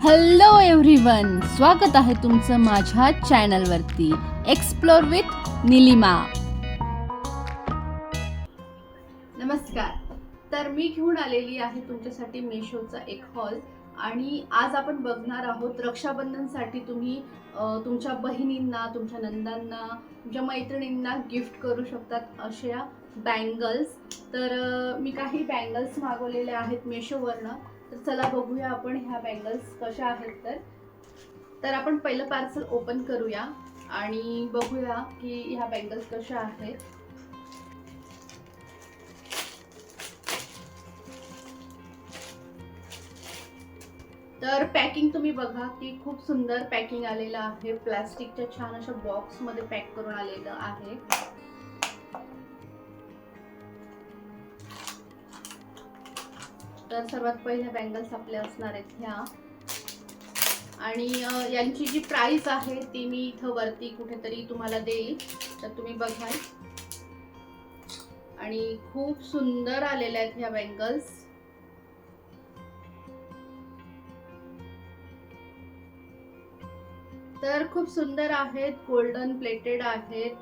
Hello everyone, स्वागत आहे तुमचं माझ्या चॅनलवरती एक्सप्लोर विथ निलिमा. नमस्कार. तर मी घेऊन आलेली आहे तुमच्यासाठी मेशोचा एक हॉल आणि आज आपण बघणार आहोत रक्षाबंधनसाठी तुम्ही तुमच्या बहिणींना, तुमच्या नंदांना, तुमच्या मैत्रिणींना गिफ्ट करू शकतात अशा बँगल्स. तर मी काही बँगल्स मागवलेल्या आहेत मेशोवरनं. तर चला बघूया आपण ह्या बँगल्स कशा आहेत. तर आपण पहिलं पार्सल ओपन करूया आणि बघूया की ह्या बँगल्स कशा आहेत. तर पॅकिंग तुम्ही बघा की खूप सुंदर पॅकिंग आलेलं आहे. प्लास्टिकच्या छान अशा बॉक्स मध्ये पॅक करून आलेलं आहे. तर सर्वात पहिल्या बँगल्स आपल्या असणार आहेत ह्या आणि यांची जी प्राइस आहे ती मी इथं वरती कुठेतरी तुम्हाला देईल, तर तुम्ही बघा. आणि खूप सुंदर आलेल्या आहेत ह्या बँगल्स. तर खूप सुंदर आहेत, गोल्डन प्लेटेड आहेत.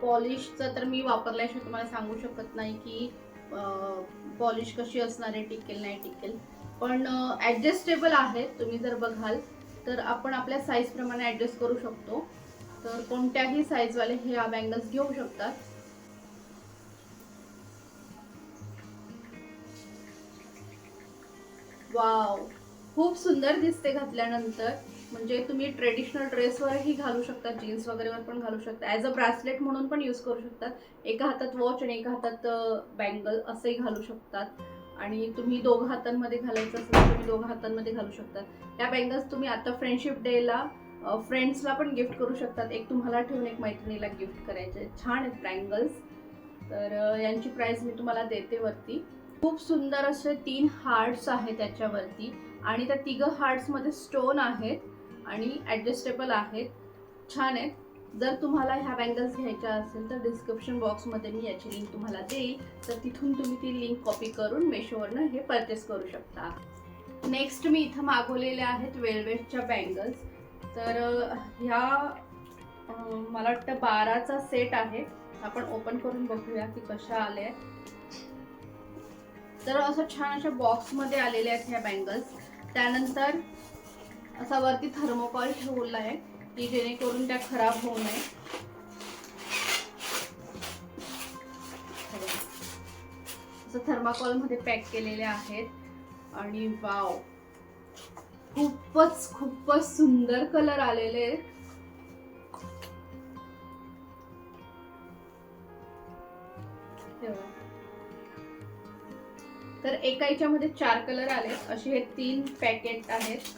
पॉलिशचं तर मी वापरल्याशिवाय तुम्हाला सांगू शकत नाही की पॉलिश कशी असणार आहे, टिकेल नाही टिकेल. पण ॲडजस्टेबल आहेत. तुम्ही जर बघाल तर आपण आपल्या साईज प्रमाणे ॲडजस्ट करू शकतो. तर कोणत्याही साईजवाले हे बँगल्स घेऊ शकतात. वाव, खूप सुंदर दिसते घातल्यानंतर. म्हणजे तुम्ही ट्रेडिशनल ड्रेसवरही घालू शकता, जीन्स वगैरेवर पण घालू शकता, ॲज अ ब्रासलेट म्हणून पण यूज करू शकतात. एका हातात वॉच आणि एका हातात बँगल असंही घालू शकतात. आणि तुम्ही दोघं हातांमध्ये घालायचं असेल तर तुम्ही दोघं हातांमध्ये घालू शकतात. या बँगल्स तुम्ही आता फ्रेंडशिप डेला फ्रेंड्सला पण गिफ्ट करू शकतात. एक तुम्हाला ठेवून एक मैत्रिणीला गिफ्ट करायचे. छान आहेत बँगल्स. तर यांची प्राइस मी तुम्हाला देते वरती. खूप सुंदर असे 3 हार्ट्स आहेत त्याच्यावरती आणि त्या 3 हार्ट्स मध्ये स्टोन आहेत आणि ॲडजस्टेबल आहेत. छान आहेत. जर तुम्हाला ह्या बँगल्स घ्यायच्या असेल तर डिस्क्रिप्शन बॉक्समध्ये मी याची लिंक तुम्हाला देईल, तर तिथून तुम्ही ती लिंक कॉपी करून मेशोवरनं हे परचेस करू शकता. नेक्स्ट मी इथं मागवलेल्या आहेत वेलवेटच्या बँगल्स. तर ह्या मला वाटतं 12चा सेट आहे. आपण ओपन करून बघूया की कशा आल्या. तर असं छान अशा बॉक्समध्ये आलेल्या आहेत ह्या बँगल्स. त्यानंतर असा वरती थर्मोकॉल ठेवला आहे की जेणेकरून त्या खराब होऊ नये. असं थर्माकॉल मध्ये पॅक केलेले आहेत आणि वाव, खूपच सुंदर कलर आलेले आहेत. तर एका याच्यामध्ये 4 कलर आले. असे हे 3 पॅकेट आहेत.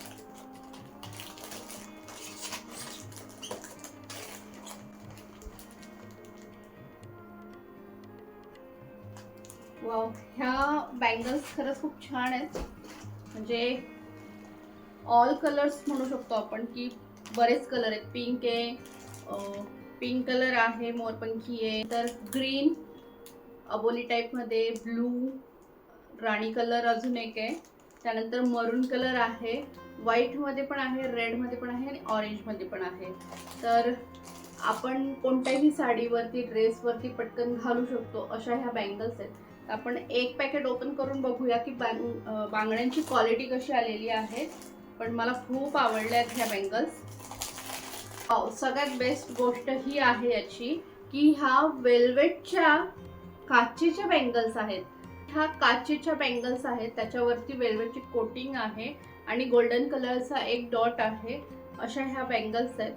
वाव, ह्या बँगल्स खरंच खूप छान आहेत. म्हणजे ऑल कलर्स म्हणू शकतो आपण की बरेच कलर आहेत. पिंक आहे, पिंक कलर आहे, मोरपंखी आहे, तर ग्रीन अबोली टाइप मध्ये, ब्लू, राणी कलर अजून एक आहे, त्यानंतर मरून कलर आहे, व्हाईट मध्ये पण आहे, रेड मध्ये पण आहे आणि ऑरेंज मध्ये पण आहे. तर आपण कोणत्याही साडीवरती, ड्रेसवरती पटकन घालू शकतो अशा ह्या बँगल्स आहेत. आपण एक पॅकेट ओपन करून बघूया की बांगड्यांची क्वालिटी कशी आलेली आहे. पण मला खूप आवडल्या आहेत ह्या बँगल्स. सगळ्यात बेस्ट गोष्ट ही आहे याची की ह्या वेल्वेटच्या काचेच्या बँगल्स आहेत. ह्या काचेच्या बँगल्स आहेत, त्याच्यावरती वेल्वेटची कोटिंग आहे आणि गोल्डन कलरचा एक डॉट आहे. अशा ह्या बँगल्स आहेत.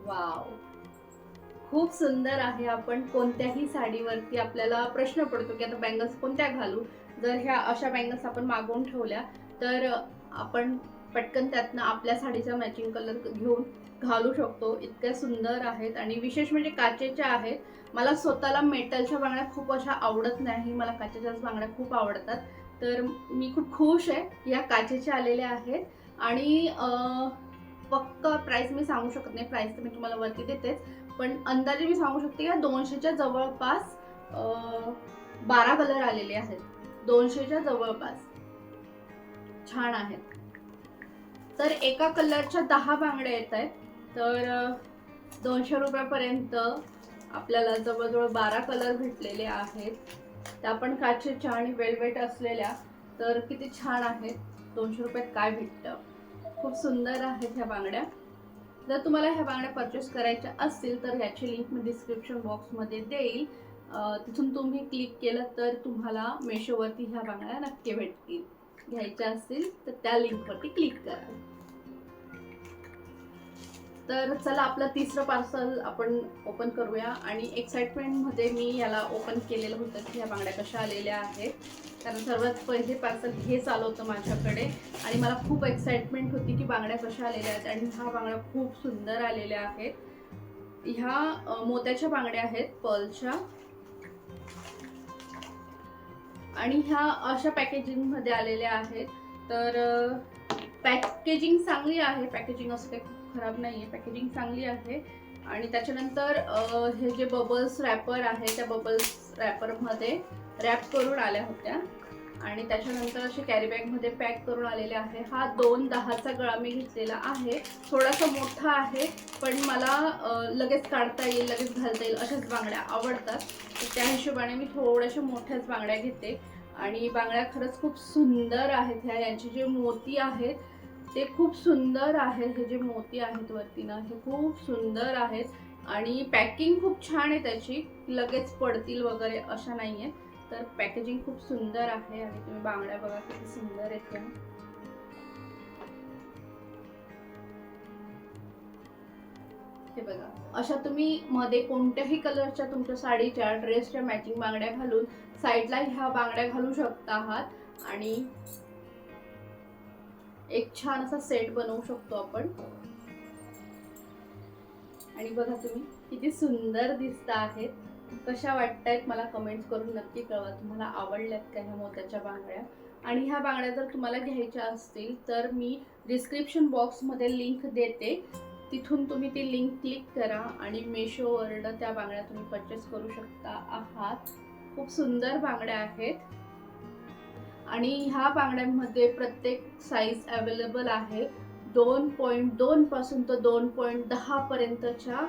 वाव, खूप सुंदर आहे. आपण कोणत्याही साडीवरती आपल्याला प्रश्न पडतो की आता बँगल्स कोणत्या घालू. जर ह्या अशा बँगल्स आपण मागवून ठेवल्या तर आपण पटकन त्यातनं आपल्या साडीचा मॅचिंग कलर घेऊन घालू शकतो. इतक्या सुंदर आहेत आणि विशेष म्हणजे काचेच्या आहेत. मला स्वतःला मेटलच्या बांगड्या खूप अशा आवडत नाही, मला काचेच्याच बांगड्या खूप आवडतात. तर मी खूप खुश आहे की या काचेच्या आलेल्या आहेत. आणि पक्का प्राइस मी सांगू शकत नाही, प्राइस तर मी तुम्हाला वरती देतेच, पण अंदाजे मी सांगू शकते की 200च्या जवळपास 12 कलर आलेले आहेत. 200च्या जवळपास छान आहेत. तर एका कलरच्या 10 बांगड्या येत आहेत. तर 200 रुपयापर्यंत आपल्याला जवळजवळ 12 कलर भेटलेले आहेत. त्या पण काचेच्या आणि वेलवेट असलेल्या. तर किती छान आहेत. 200 रुपयात काय भेटतं. खूप सुंदर आहेत ह्या बांगड्या. जर तुम्हाला ह्या बांगड्या परचेस करायच्या असतील तर याची लिंक मी डिस्क्रिप्शन बॉक्समध्ये देईल. तिथून तुम्ही क्लिक केलं तर तुम्हाला मेशोवरती ह्या बांगड्या नक्की भेटतील. घ्यायच्या असतील तर त्या लिंकवरती क्लिक करा. तर चला आपलं तिसरं पार्सल आपण ओपन करूया. आणि एक्साइटमेंटमध्ये मी याला ओपन केलेलं होतं की ह्या बांगड्या कशा आलेल्या आहेत. कारण सर्वात पहिले पार्सल हेच आलं होतं माझ्याकडे आणि मला खूप एक्साइटमेंट होती की बांगड्या कशा आलेल्या आहेत. आणि ह्या बांगड्या खूप सुंदर आलेल्या आहेत. ह्या मोत्याच्या बांगड्या आहेत पर्लच्या. आणि ह्या अशा पॅकेजिंगमध्ये आलेल्या आहेत. तर पॅकेजिंग चांगली आहे. पॅकेजिंग असं काही खराब नाही आहे. पॅकेजिंग चांगली आहे. आणि त्याच्यानंतर हे जे बबल्स रॅपर आहे त्या बबल्स रॅपरमध्ये रॅप करून आल्या होत्या. आणि त्याच्यानंतर असे कॅरीबॅगमध्ये पॅक करून आलेले आहे. हा 210चा गळा मी घेतलेला आहे. थोडासा मोठा आहे पण मला लगेच काढता येईल, लगेच घालता येईल अशाच बांगड्या आवडतात. तर त्या हिशोबाने मी थोड्याशा मोठ्याच बांगड्या घेते. आणि बांगड्या खरंच खूप सुंदर आहेत. ह्या यांचे जे मोती आहेत ते खूप सुंदर आहेत. हे जे मोती आहेत वरती ना हे खूप सुंदर आहेत. आणि पॅकिंग खूप छान आहे त्याची. लगेच पडतील वगैरे अशा नाही आहे. तर पॅकेजिंग खूप सुंदर आहे. आणि तुम्ही बांगड्या बघा किती सुंदर आहेत त्या. हे बघा अशा तुम्ही मध्ये कोणत्याही कलरच्या तुमच्या साडीच्या ड्रेसच्या मॅचिंग बांगड्या घालून साईडला ह्या बांगड्या घालू शकता आहात. आणि एक छान असा सेट बनवू शकतो आपण. आणि बघा तुम्ही किती सुंदर दिसत आहेत. कशा वाटतायत मला कमेंट्स करून नक्की कळवा. तुम्हाला आवडल्यात का ह्या मोत्याच्या बांगड्या. आणि ह्या बांगड्या जर तुम्हाला घ्यायच्या असतील तर मी डिस्क्रिप्शन बॉक्समध्ये लिंक देते. तिथून तुम्ही ती लिंक क्लिक करा आणि मेशोवरनं त्या बांगड्या तुम्ही परचेस करू शकता आहात. खूप सुंदर बांगड्या आहेत. आणि ह्या बांगड्यांमध्ये प्रत्येक साईज अवेलेबल आहे. 2.2 पासून तर 2.10 पर्यंतच्या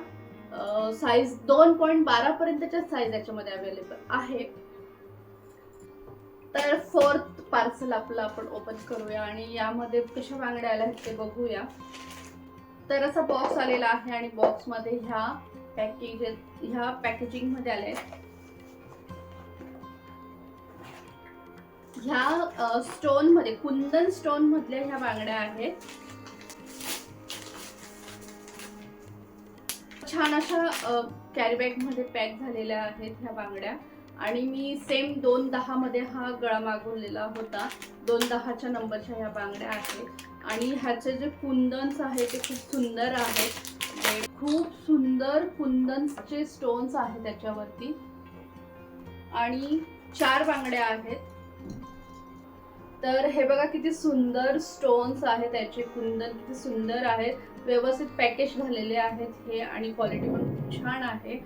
साईज 2.12 पर्यंतच्या साईज याच्यामध्ये अवेलेबल आहे. तर फोर्थ पार्सल आपलं आपण ओपन करूया आणि यामध्ये कशा बांगड्या आल्या आहेत ते बघूया. तर असा बॉक्स आलेला आहे आणि बॉक्समध्ये ह्या पॅकेजिंग मध्ये आले आहेत. ह्या स्टोन मध्ये कुंदन स्टोन मधल्या ह्या बांगड्या आहेत. छान अशा कॅरीबॅग मध्ये पॅक झालेल्या आहेत ह्या बांगड्या. आणि मी सेम 210 मध्ये हा गळा मागवलेला होता. 210च्या नंबरच्या ह्या बांगड्या आहेत. आणि ह्याचे जे कुंदन्स आहे ते खूप सुंदर आहेत. खूप सुंदर कुंदन्सचे स्टोन्स आहेत त्याच्यावरती. आणि 4 बांगड्या आहेत. तर हे बघा किती सुंदर स्टोन्स आहेत त्याचे. कुंदन किती सुंदर आहेत. व्यवस्थित पॅकेज झालेले आहेत हे. आणि क्वालिटी पण खूप छान आहे.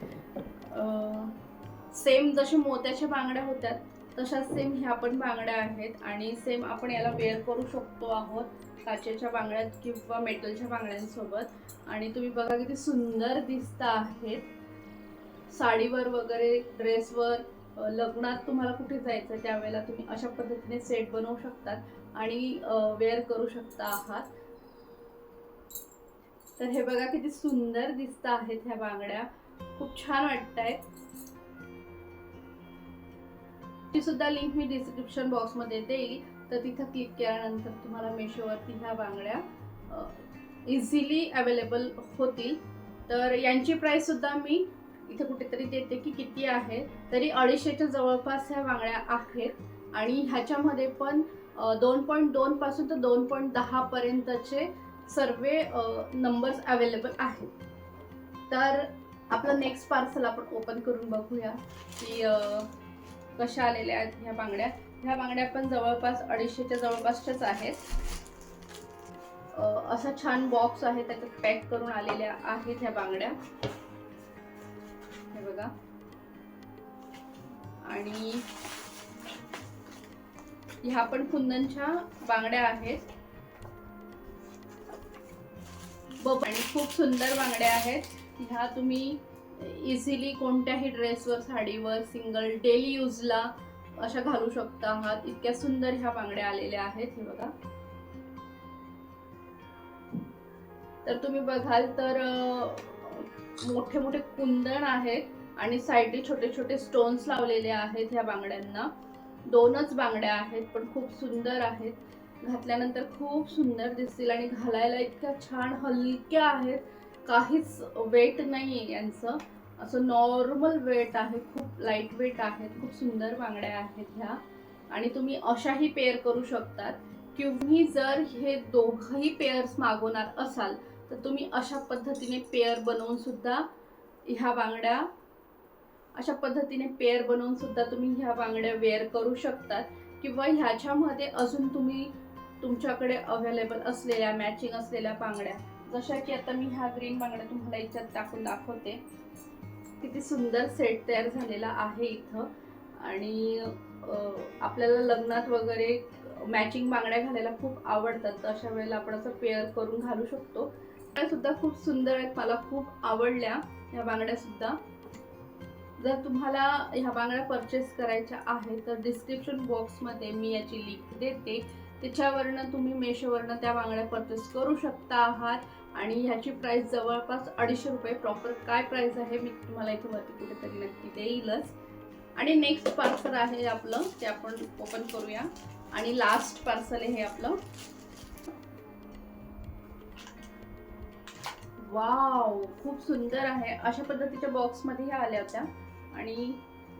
सेम जशी मोत्याच्या बांगड्या होत्या तशाच सेम ह्या पण बांगड्या आहेत. आणि सेम आपण याला वेअर करू शकतो आहोत काचेच्या बांगड्यात किंवा मेटलच्या बांगड्यांसोबत. आणि तुम्ही बघा किती सुंदर दिसत आहेत. साडीवर वगैरे ड्रेसवर लग्नात तुम्हाला कुठे जायचं त्यावेळेला तुम्ही अशा पद्धतीने सेट बनवू शकतात आणि वेअर करू शकता आहात. तर हे बघा किती सुंदर दिसत आहेत ह्या बांगड्या. खूप छान वाटतायत. ती सुद्धा लिंक मी डिस्क्रिप्शन बॉक्स मध्ये देईल. तर तिथं क्लिक केल्यानंतर तुम्हाला मेशोवरती ह्या बांगड्या इझिली अवेलेबल होतील. तर यांची प्राइस सुद्धा मी इथे कुठेतरी देते की किती आहे. तरी 250च्या जवळपास ह्या बांगड्या आहेत. आणि ह्याच्यामध्ये पण 2.2 पासून तर 2.10 पर्यंतचे सर्व नंबर्स अवेलेबल आहेत. तर आपलं नेक्स्ट पार्सल आपण ओपन करून बघूया की कशा आलेल्या आहेत ह्या बांगड्या. ह्या बांगड्या पण जवळपास 250च्या जवळपासच्याच आहेत. असा छान बॉक्स आहे त्याच्यात पॅक करून आलेल्या आहेत ह्या बांगड्या. हे बघा. आणि ह्या पण कुंदनच्या बांगड्या आहेत आणि खूप सुंदर बांगड्या आहेत. ह्या तुम्ही इझिली कोणत्याही ड्रेसवर, साडीवर, सिंगल डेली यूजला अशा घालू शकता आहात. इतक्या सुंदर ह्या बांगड्या आलेल्या आहेत. हे बघा, तर तुम्ही बघाल तर मोठे मोठे कुंदन आहेत आणि साईडला छोटे छोटे स्टोन्स लावलेले आहेत ह्या बांगड्यांना. दोनच बांगड्या आहेत पण खूप सुंदर आहेत. घातल्यानंतर खूप सुंदर दिसतील आणि घालायला इतक्या छान हलक्या आहेत. काहीच वेट नाहीये यांचं, असं नॉर्मल वेट आहे, खूप लाईट वेट आहेत. खूप सुंदर बांगड्या आहेत ह्या आणि तुम्ही अशाही पेअर करू शकतात. तुम्ही जर हे दोघही पेअर्स मागवणार असाल तर तुम्ही अशा पद्धतीने पेअर बनवून सुद्धा ह्या बांगड्या तुम्ही ह्या बांगड्या वेअर करू शकतात. किंवा ह्याच्यामध्ये अजून तुम्ही तुमच्याकडे अवेलेबल असलेल्या मॅचिंग असलेल्या बांगड्या, जशा की आता मी ह्या ग्रीन बांगड्या तुम्हाला याच्यात टाकून दाखवते. किती सुंदर सेट तयार झालेला आहे इथं. आणि आपल्याला लग्नात वगैरे मॅचिंग बांगड्या घालायला खूप आवडतात, तर अशा वेळेला आपण असं पेअर करून घालू शकतो. त्या सुद्धा खूप सुंदर आहेत, मला खूप आवडल्या ह्या बांगड्या सुद्धा. जर तुम्हाला ह्या बांगड्या परचेस करायच्या आहेत तर डिस्क्रिप्शन बॉक्समध्ये मी याची लिंक देते, त्याच्यावरनं तुम्ही मेशोवरनं त्या बांगड्या परचेस करू शकता आहात. आणि ह्याची प्राइस जवळपास 250 रुपये. प्रॉपर काय प्राइस आहे मी तुम्हाला इथे वरती कुठेतरी नक्की देईलच. आणि नेक्स्ट पार्सल आहे आपलं, ते आपण ओपन करूया. आणि लास्ट पार्सल आहे हे आपलं. वाव, खूप सुंदर आहे. अशा पद्धतीच्या बॉक्समध्ये ह्या आल्या होत्या आणि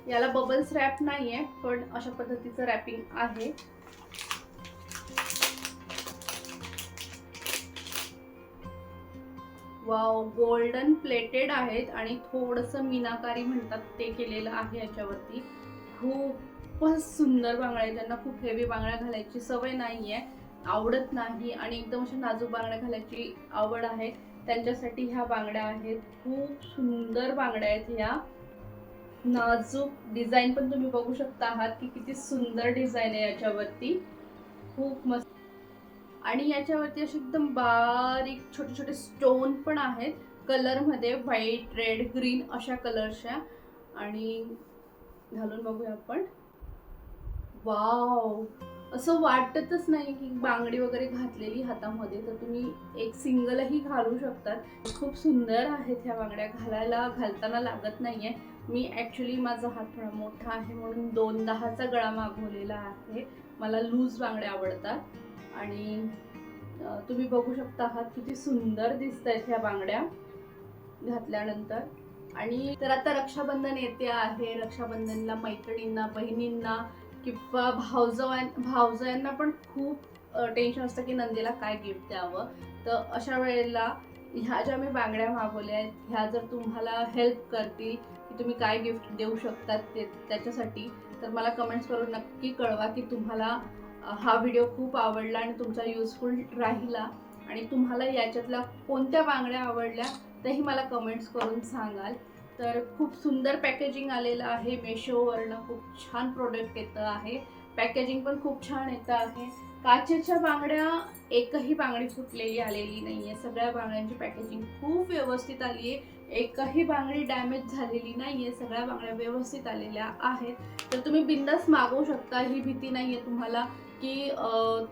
याला बबल्स रॅप नाहीये पण अशा पद्धतीचं रॅपिंग आहे. वाव, गोल्डन प्लेटेड आहेत आणि थोडंसं मीनाकारी म्हणतात ते केलेलं आहे याच्यावरती. खूपच सुंदर बांगड्या आहेत. ज्यांना खूप हेवी बांगड्या घालायची सवय नाहीये, आवडत नाही आणि एकदम अशा नाजूक बांगड्या घालायची आवड आहे, त्यांच्यासाठी ह्या बांगड्या आहेत. खूप सुंदर बांगड्या आहेत ह्या. नाजूक डिझाईन पण तुम्ही बघू शकता आहात की किती सुंदर डिझाईन आहे याच्यावरती. खूप मस्त. आणि याच्यावरती असे एकदम बारीक छोटे छोटे स्टोन पण आहेत कलरमध्ये, व्हाईट, रेड, ग्रीन अशा कलरच्या. आणि घालून बघूया आपण. वाव, असं वाटतच नाही की बांगडी वगैरे घातलेली हातामध्ये, तर तुम्ही एक सिंगलही घालू शकतात. खूप सुंदर आहेत ह्या बांगड्या, घालताना लागत नाहीये. मी ॲक्च्युली माझा हात थोडा मोठा आहे म्हणून 2-10चा गळा मागवलेला आहे. मला लूज बांगड्या आवडतात. आणि तुम्ही बघू शकता आहात किती सुंदर दिसत आहेत ह्या बांगड्या घातल्यानंतर. आणि तर आता रक्षाबंधन येते आहे. रक्षाबंधनला मैत्रिणींना, बहिणींना किंवा भावजायांना पण खूप टेन्शन असतं की नंदीला काय गिफ्ट द्यावं. तर अशा वेळेला ह्या ज्या मी बांगड्या मागवल्या आहेत ह्या जर तुम्हाला हेल्प करतील की तुम्ही काय गिफ्ट देऊ शकतात त्याच्यासाठी, तर मला कमेंट्स करून नक्की कळवा की तुम्हाला हा व्हिडिओ खूप आवडला आणि तुमचा युजफुल राहिला. आणि तुम्हाला याच्यातल्या कोणत्या बांगड्या आवडल्या तेही मला कमेंट्स करून सांगाल. तर खूप सुंदर पॅकेजिंग आलेलं आहे मेशोवरनं. खूप छान प्रोडक्ट येतं आहे. पॅकेजिंग पण खूप छान येतं आहे. काचेच्या बांगड्या एकही बांगडी फुटलेली आलेली नाहीये. सगळ्या बांगड्यांची पॅकेजिंग खूप व्यवस्थित आली आहे. एकही बांगडी डॅमेज झालेली नाहीये. सगळ्या बांगड्या व्यवस्थित आलेल्या आहेत. तर तुम्ही बिंदास मागवू शकता. ही भीती नाहीये तुम्हाला की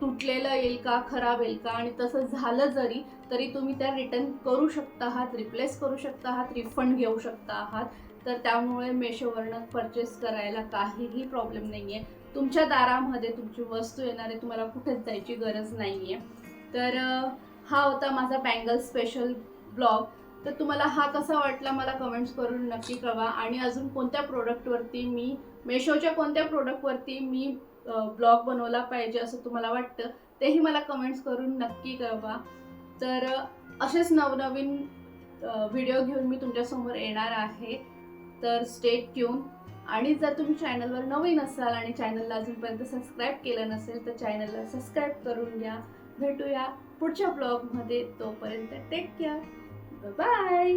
तुटलेलं येईल का, खराब येईल का. आणि तसं झालं जरी तरी तुम्ही त्या रिटर्न करू शकता आहात, रिप्लेस करू शकता आहात, रिफंड घेऊ शकता आहात. तर त्यामुळे मेशोवरनं परचेस करायला काहीही प्रॉब्लेम नाही आहे. तुमच्या दारामध्ये तुमची वस्तू येणार आहे, तुम्हाला कुठेच जायची गरज नाही आहे. तर हा होता माझा बँगल स्पेशल ब्लॉग. तर तुम्हाला हा कसा वाटला मला कमेंट्स करून नक्की कळवा. आणि अजून कोणत्या प्रोडक्टवरती मेशोच्या कोणत्या प्रोडक्टवरती मी ब्लॉग बनवला पाहिजे असं तुम्हाला वाटतं तेही मला कमेंट्स करून नक्की कळवा. तर असेच नवनवीन व्हिडिओ घेऊन मी तुमच्यासमोर येणार आहे. तर स्टे ट्यून. आणि जर तुम्ही चॅनलवर नवीन असाल आणि चॅनलला अजूनपर्यंत सबस्क्राईब केलं नसेल तर चॅनलला सबस्क्राईब करून घ्या. भेटूया पुढच्या ब्लॉगमध्ये. तोपर्यंत टेक केअर. बाय.